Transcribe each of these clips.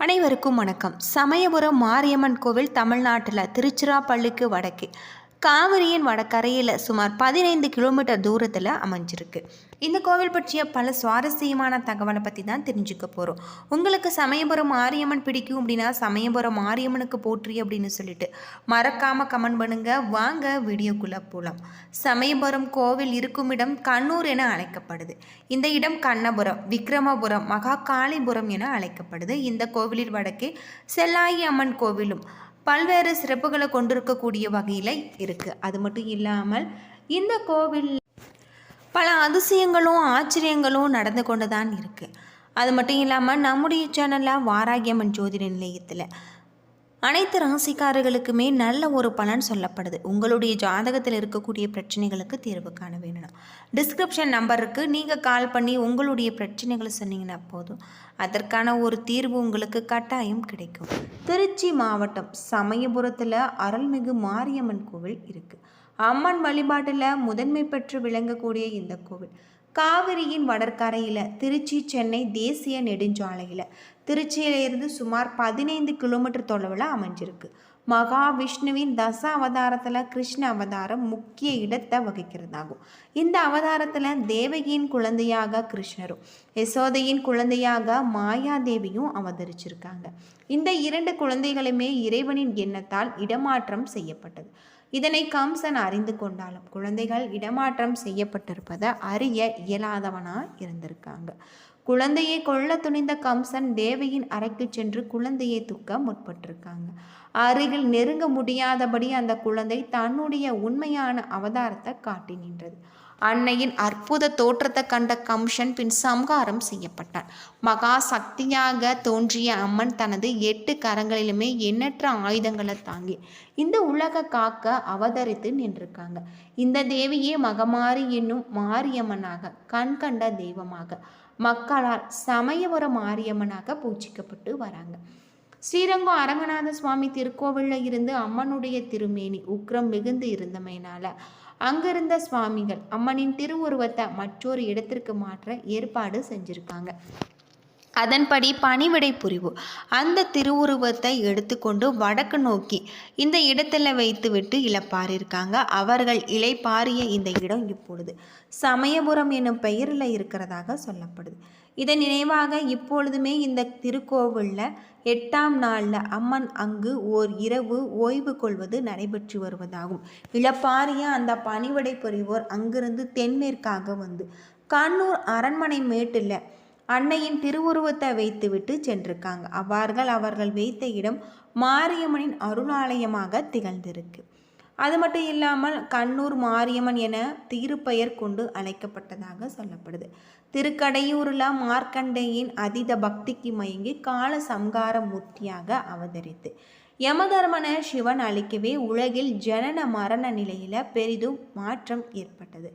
அனைவருக்கும் வணக்கம். சமயபுரம் மாரியம்மன் கோவில் தமிழ்நாட்டில் திருச்சிராப்பள்ளிக்கு வடக்கே காவிரியின் வடகரையில் சுமார் 15 கிலோமீட்டர் தூரத்தில் அமைஞ்சிருக்கு. இந்த கோவில் பற்றிய பல சுவாரஸ்யமான தகவலை பற்றி தான் தெரிஞ்சுக்க போகிறோம். உங்களுக்கு சமயபுரம் மாரியம்மன் பிடிக்கும் அப்படின்னா சமயபுரம் மாரியம்மனுக்கு போற்றி அப்படின்னு சொல்லிட்டு மறக்காமல் கமெண்ட் பண்ணுங்கள். வாங்க வீடியோக்குள்ளே போகலாம். சமயபுரம் கோவில் இருக்கும் இடம் கண்ணூர் என அழைக்கப்படுது. இந்த இடம் கண்ணபுரம், விக்ரமபுரம், மகாகாளிபுரம் என அழைக்கப்படுது. இந்த கோவிலில் வடக்கே செல்லாயி அம்மன் கோவிலும் பல்வேறு சிறப்புகளை கொண்டிருக்கக்கூடிய வகையில் இருக்குது. அது மட்டும் இல்லாமல் இந்த கோவில் பல அதிசயங்களும் ஆச்சரியங்களும் நடந்து கொண்டு தான் இருக்குது. அது மட்டும் இல்லாமல் நம்முடைய சேனலில் வாராகியம்மன் ஜோதிட நிலையத்தில் அனைத்து ராசிக்காரர்களுக்குமே நல்ல ஒரு பலன் சொல்லப்படுது. உங்களுடைய ஜாதகத்தில் இருக்கக்கூடிய பிரச்சனைகளுக்கு தீர்வு காண வேணும். டிஸ்கிரிப்ஷன் நம்பருக்கு நீங்கள் கால் பண்ணி உங்களுடைய பிரச்சனைகளை சொன்னீங்கன்னா போதும், அதற்கான ஒரு தீர்வு உங்களுக்கு கட்டாயம் கிடைக்கும். திருச்சி மாவட்டம் சமயபுரத்தில் அருள்மிகு மாரியம்மன் கோவில் இருக்குது. அம்மன் வழிபாட்டில் முதன்மை பெற்று விளங்கக்கூடிய இந்த கோவில் காவிரியின் வடற்கரையில் திருச்சி சென்னை தேசிய நெடுஞ்சாலையில் திருச்சியிலிருந்து சுமார் 15 கிலோமீட்டர் தொலைவில் அமைஞ்சிருக்கு. மகாவிஷ்ணுவின் தச அவதாரத்தில் கிருஷ்ண அவதாரம் முக்கிய இடத்தை வகிக்கிறதாகும். இந்த அவதாரத்தில் தேவகியின் குழந்தையாக கிருஷ்ணரும் யசோதையின் குழந்தையாக மாயாதேவியும் அவதரிச்சிருக்காங்க. இந்த 2 குழந்தைகளுமே இறைவனின் எண்ணத்தால் இடமாற்றம் செய்யப்பட்டது. இதனை கம்சன் அறிந்து கொண்டாலும் குழந்தைகள் இடமாற்றம் செய்யப்பட்டிருப்பதை அறிய இயலாதவனாக இருந்திருக்காங்க. குழந்தையை கொல்ல துணிந்த கம்சன் தேவியின் அறைக்கு சென்று குழந்தையை தூக்க முற்பட்டிருக்காங்க. அருகில் நெருங்க முடியாதபடி அந்த குழந்தை தன்னுடைய உண்மையான அவதாரத்தை காட்டி நின்றது. அன்னையின் அற்புத தோற்றத்தை கண்ட கம்சன் பின் சம்ஹாரம் செய்யப்பட்டான். மகா சக்தியாக தோன்றிய அம்மன் தனது 8 கரங்களிலுமே எண்ணற்ற ஆயுதங்களை தாங்கி இந்த உலக காக்க அவதரித்து நின்றிருக்காங்க. இந்த தேவியே மகமாரி என்னும் மாரியம்மனாக கண் கண்ட தெய்வமாக மக்களால் சமயபுரம் மாரியம்மனாக பூஜிக்கப்பட்டு வராங்க. ஸ்ரீரங்கம் அரங்கநாத சுவாமி திருக்கோவிலில் இருந்து அம்மனுடைய திருமேனி உக்ரம் மிகுந்து இருந்தமையினால அங்கிருந்த சுவாமிகள் அம்மனின் திருவுருவத்தை மற்றொரு இடத்திற்கு மாற்ற ஏற்பாடு செஞ்சிருக்காங்க. அதன்படி பணிவிடை புரிவு அந்த திருவுருவத்தை எடுத்துக்கொண்டு வடக்கு நோக்கி இந்த இடத்துல வைத்துவிட்டு இளப்பாரிருக்காங்க. அவர்கள் இளைப்பாரிய இந்த இடம் இப்பொழுது சமயபுரம் என்னும் பெயரில் இருக்கிறதாக சொல்லப்படுது. இதன் நினைவாக இப்பொழுதுமே இந்த திருக்கோவிலில் 8ஆம் நாளில் அம்மன் அங்கு ஓர் இரவு ஓய்வு கொள்வது நடைபெற்று வருவதாகும். இளப்பாரிய அந்த பணிவிடை புரிவோர் அங்கிருந்து தென்மேற்காக வந்து கண்ணூர் அரண்மனை மேட்டில் அன்னையின் திருவுருவத்தை வைத்துவிட்டு சென்றிருக்காங்க. அவர்கள் வைத்த இடம் மாரியம்மனின் அருளாலயமாக திகழ்ந்திருக்கு. அது மட்டும் இல்லாமல் கண்ணூர் மாரியம்மன் என திருப்பெயர் கொண்டு அழைக்கப்பட்டதாக சொல்லப்படுது. திருக்கடையூரில் மார்க்கண்டேயின் அதீத பக்திக்கு மயங்கி கால சம்ஹார மூர்த்தியாக அவதரித்து யமதர்மன சிவன் அளிக்கவே உலகில் ஜனன மரண நிலையில பெரிதும் மாற்றம் ஏற்பட்டது.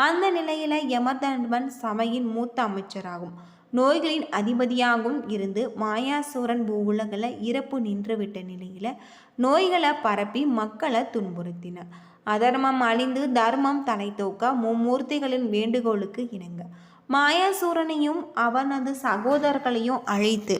அந்த நிலையில யமதர்மன் சபையின் மூத்த அமைச்சராகும் நோய்களின் அதிபதியாகவும் இருந்து மாயாசூரன் பூவுலகில் இறப்பு நின்றுவிட்ட நிலையில நோய்களை பரப்பி மக்களை துன்புறுத்தினார். அதர்மம் அழிந்து தர்மம் தலை தோக்க மும்மூர்த்திகளின் வேண்டுகோளுக்கு இணங்க மாயாசூரனையும் அவனது சகோதரர்களையும் அழைத்து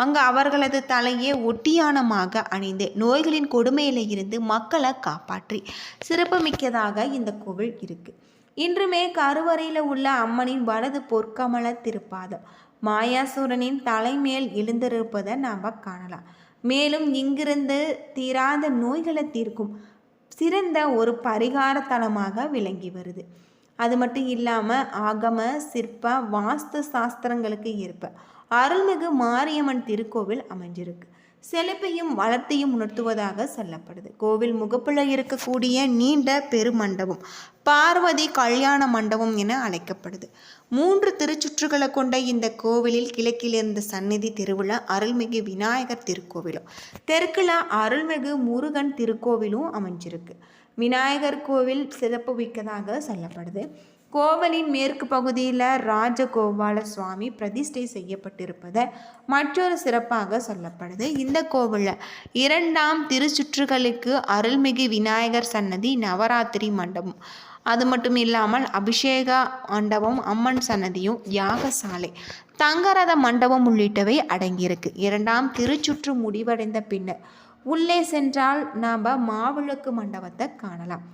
அங்கு அவர்களது தலையே ஒட்டியானமாக அணிந்து நோய்களின் கொடுமையில இருந்து மக்களை காப்பாற்றி சிறப்புமிக்கதாக இந்த கோவில் இருக்கு. இன்றுமே கருவறையில் உள்ள அம்மனின் வலது பொற்கமல திருப்பாதம் மாயாசூரனின் தலைமேல் எழுந்திருப்பதை நாம் காணலாம். மேலும் இங்கிருந்து தீராத நோய்களை தீர்க்கும் சிறந்த ஒரு பரிகார தலமாக விளங்கி வருது. அது மட்டும் இல்லாமல் ஆகம சிற்ப வாஸ்து சாஸ்திரங்களுக்கு ஏற்ப அருள்மிகு மாரியம்மன் திருக்கோவில் அமைஞ்சிருக்கு. செழிப்பையும் வளர்த்தையும் உணர்த்துவதாக சொல்லப்படுது. கோவில் முகப்புல இருக்கக்கூடிய நீண்ட பெருமண்டபம் பார்வதி கல்யாண மண்டபம் என அழைக்கப்படுது. 3 திருச்சுற்றுகளை கொண்ட இந்த கோவிலில் கிழக்கில் இருந்த சந்நிதி திருவிழா அருள்மிகு விநாயகர் திருக்கோவிலும் தெற்குல அருள்மிகு முருகன் திருக்கோவிலும் அமைஞ்சிருக்கு. விநாயகர் கோவில் சிறப்பு மிக்கதாக சொல்லப்படுது. கோவிலின் மேற்கு பகுதியில் ராஜகோபால சுவாமி பிரதிஷ்டை செய்யப்பட்டிருப்பதை மற்றொரு சிறப்பாக சொல்லப்படுது. இந்த கோவிலில் 2ஆம் திருச்சுற்றுகளுக்கு அருள்மிகு விநாயகர் சன்னதி நவராத்திரி மண்டபம் அது மட்டும் இல்லாமல் அபிஷேக மண்டபம், அம்மன் சன்னதியும், யாகசாலை, தங்கரத மண்டபம் உள்ளிட்டவை அடங்கியிருக்கு. 2ஆம் திருச்சுற்று முடிவடைந்த பின்னர் உள்ளே சென்றால் நாம் மாவிளக்கு மண்டபத்தை காணலாம்.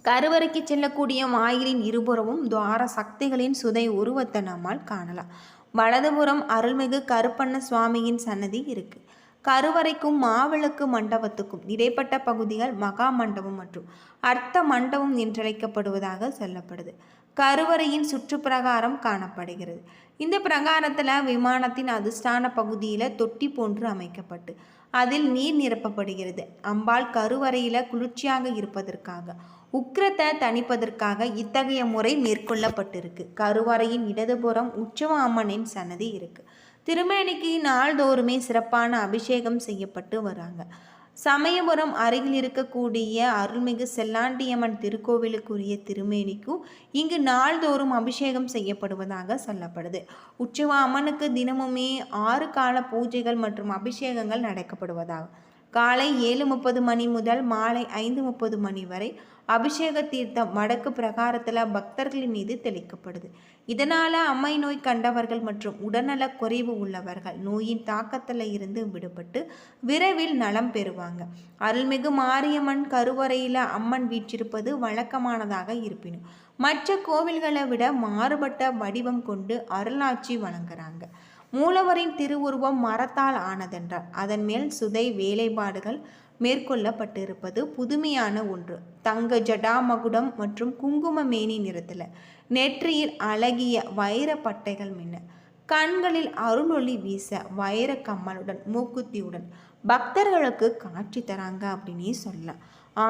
கருவறைக்கு செல்லக்கூடிய வாயிலின் இருபுறமும் துவார சக்திகளின் சுதை உருவத்தை நம்மால் காணலாம். வலதுபுறம் அருள்மிகு கருப்பண்ண சுவாமியின் சன்னதி இருக்கு. கருவறைக்கும் மாவிளக்கு மண்டபத்துக்கும் இடைப்பட்ட பகுதிகள் மகா மண்டபம் மற்றும் அர்த்த மண்டபம் என்றழைக்கப்படுவதாக சொல்லப்படுது. கருவறையின் சுற்றுப்பிரகாரம் காணப்படுகிறது. இந்த பிரகாரத்தில் விமானத்தின் அதிர்ஷ்டான பகுதியில் தொட்டி போன்று அமைக்கப்பட்டு அதில் நீர் நிரப்பப்படுகிறது. அம்பாள் கருவறையில் குளிர்ச்சியாக இருப்பதற்காக, உக்கிரத்தை தணிப்பதற்காக இத்தகைய முறை மேற்கொள்ளப்பட்டிருக்கு. கருவறையின் இடதுபுறம் உற்சவ அம்மனின் சன்னதி இருக்கு. திருமேனிக்கு நாள்தோறுமே சிறப்பான அபிஷேகம் செய்யப்பட்டு வராங்க. சமயபுரம் அருகில் இருக்கக்கூடிய அருள்மிகு செல்லாண்டியம்மன் திருக்கோவிலுக்குரிய திருமேனிக்கும் இங்கு நாள்தோறும் அபிஷேகம் செய்யப்படுவதாக சொல்லப்படுது. உற்சவ அம்மனுக்கு தினமுமே 6 கால பூஜைகள் மற்றும் அபிஷேகங்கள் நடக்கப்படுவதாக காலை 7:30 மணி முதல் மாலை 5:30 மணி வரை அபிஷேக தீர்த்தம் வடக்கு பிரகாரத்தில் பக்தர்களின் மீது தெளிக்கப்படுது. இதனால் அம்மை நோய் கண்டவர்கள் மற்றும் உடல்நல குறைவு உள்ளவர்கள் நோயின் தாக்கத்தில் இருந்து விடுபட்டு விரைவில் நலம் பெறுவாங்க. அருள்மிகு மாரியம்மன் கருவறையில் அம்மன் வீற்றிருப்பது வழக்கமானதாக இருப்பினும் மற்ற கோவில்களை விட மாறுபட்ட வடிவம் கொண்டு அருளாட்சி வழங்குறாங்க. மூலவரின் திருவுருவம் மரத்தால் ஆனதென்றால் அதன் மேல் சுதை வேலைப்பாடுகள் மேற்கொள்ளப்பட்டிருப்பது புதுமையான ஒன்று. தங்க ஜடாமகுடம் மற்றும் குங்கும மேனி நிறத்தில் நெற்றியில் அழகிய வைர பட்டைகள் மின்ன, கண்களில் அருளொளி வீச, வைர கம்மலுடன் மூக்குத்தியுடன் பக்தர்களுக்கு காட்சி தராங்க அப்படின்னே சொல்லலாம்.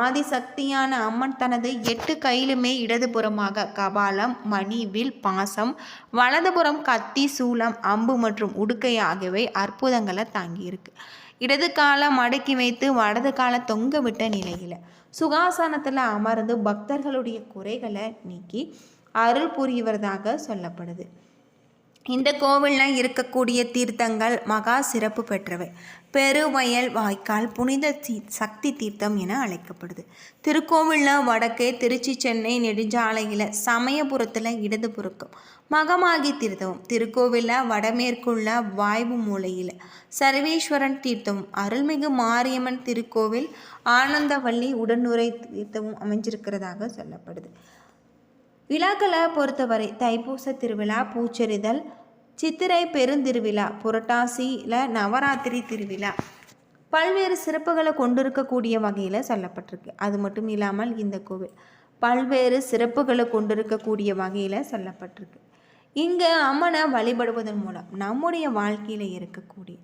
ஆதிசக்தியான அம்மன் தனது 8 கையிலுமே இடதுபுறமாக கபாலம், மணி, வில், பாசம், வலதுபுறம் கத்தி, சூலம், அம்பு மற்றும் உடுக்கை ஆகியவை அற்புதங்களை தாங்கியிருக்கு. இடது காலை மடக்கி வைத்து வலது காலை தொங்க விட்ட நிலையில் சுகாசனத்தில் அமர்ந்து பக்தர்களுடைய குறைகளை நீக்கி அருள் புரிவதாக சொல்லப்படுது. இந்த கோவிலில் இருக்கக்கூடிய தீர்த்தங்கள் மகா சிறப்பு பெற்றவை. பெருவயல் வாய்க்கால் புனித சக்தி தீர்த்தம் என அழைக்கப்படுது. திருக்கோவிலில் வடக்கே திருச்சி சென்னை நெடுஞ்சாலையில் சமயபுரத்தில் இடதுபுறக்கும் மகமாகி தீர்த்தமும், திருக்கோவிலில் வடமேற்குள்ள வாய்வு மூலையில் சர்வேஸ்வரன் தீர்த்தமும், அருள்மிகு மாரியம்மன் திருக்கோவில் ஆனந்தவள்ளி உடனுரை தீர்த்தமும் அமைஞ்சிருக்கிறதாக சொல்லப்படுது. விழாக்களை பொறுத்தவரை தைப்பூச திருவிழா, பூச்செறிதல், சித்திரை பெருந்திருவிழா, புரட்டாசியில் நவராத்திரி திருவிழா பல்வேறு சிறப்புகளை கொண்டிருக்கக்கூடிய வகையில் சொல்லப்பட்டிருக்கு. அது மட்டும் இல்லாமல் இந்த கோவில் பல்வேறு சிறப்புகளை கொண்டிருக்கக்கூடிய வகையில் சொல்லப்பட்டிருக்கு. இங்கே அம்மனை வழிபடுவதன் மூலம் நம்முடைய வாழ்க்கையில் இருக்கக்கூடிய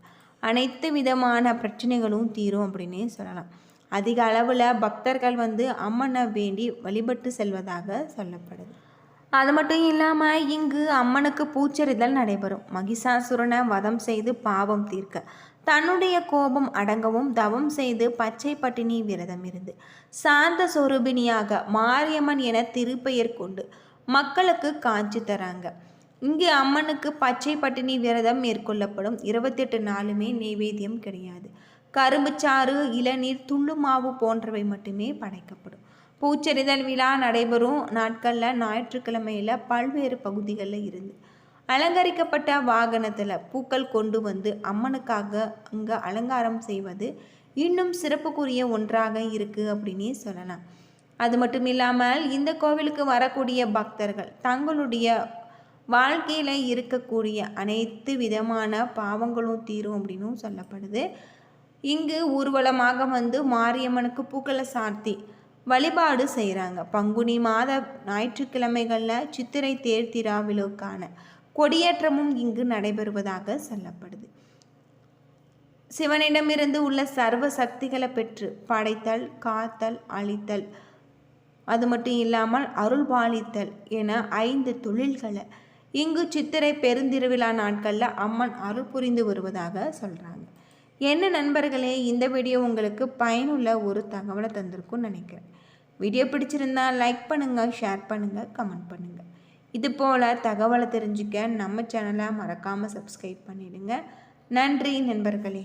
அனைத்து விதமான பிரச்சனைகளும் தீரும் அப்படின்னே சொல்லலாம். அதிக அளவில் பக்தர்கள் அம்மனை வேண்டி வழிபட்டு செல்வதாக சொல்லப்படுது. அது மட்டும் இல்லாமல் இங்கு அம்மனுக்கு பூச்செறிதல் நடைபெறும். மகிஷாசுரனை வதம் செய்து பாவம் தீர்க்க, தன்னுடைய கோபம் அடங்கவும் தவம் செய்து பச்சை பட்டினி விரதம் இருந்து சாந்த சொரூபிணியாக மாரியம்மன் என திருப்பெயர் கொண்டு மக்களுக்கு காட்சி தராங்க. இங்கு அம்மனுக்கு பச்சை பட்டினி விரதம் மேற்கொள்ளப்படும். 28 நாளுமே நெய்வேத்தியம் கிடையாது. கரும்புச்சாறு, இளநீர், துள்ளு மாவு போன்றவை மட்டுமே படைக்கப்படும். பூச்செறிதல் விழா நடைபெறும் நாட்களில் ஞாயிற்றுக்கிழமையில் பல்வேறு பகுதிகளில் இருந்து அலங்கரிக்கப்பட்ட வாகனத்தில் பூக்கள் கொண்டு வந்து அம்மனுக்காக அங்கே அலங்காரம் செய்வது இன்னும் சிறப்புக்குரிய ஒன்றாக இருக்குது அப்படின்னே சொல்லலாம். அது மட்டும் இல்லாமல் இந்த கோவிலுக்கு வரக்கூடிய பக்தர்கள் தங்களுடைய வாழ்க்கையில் இருக்கக்கூடிய அனைத்து விதமான பாவங்களும் தீரும் அப்படின்னும் சொல்லப்படுது. இங்கு ஊர்வலமாக மாரியம்மனுக்கு பூக்களை சார்த்தி வழிபாடு செய்கிறாங்க. பங்குனி மாத ஞாயிற்றுக்கிழமைகளில் சித்திரை தேர் திருவிழாவுக்கான கொடியேற்றமும் இங்கு நடைபெறுவதாக சொல்லப்படுது. சிவனிடமிருந்து உள்ள சர்வ சக்திகளை பெற்று படைத்தல், காத்தல், அழித்தல், அது மட்டும் இல்லாமல் அருள் பாலித்தல் என 5 தொழில்களை இங்கு சித்திரை பெருந்திருவிழா நாட்களில் அம்மன் அருள் புரிந்து வருவதாக சொல்கிறாங்க. என்ன நண்பர்களே, இந்த வீடியோ உங்களுக்கு பயனுள்ள ஒரு தகவலை தந்திருக்கும்னு நினைக்கிறேன். வீடியோ பிடிச்சிருந்தா லைக் பண்ணுங்கள், ஷேர் பண்ணுங்கள், கமெண்ட் பண்ணுங்கள். இது போல் தகவலை தெரிஞ்சுக்க நம்ம சேனலை மறக்காமல் சப்ஸ்கிரைப் பண்ணிடுங்க. நன்றி நண்பர்களே.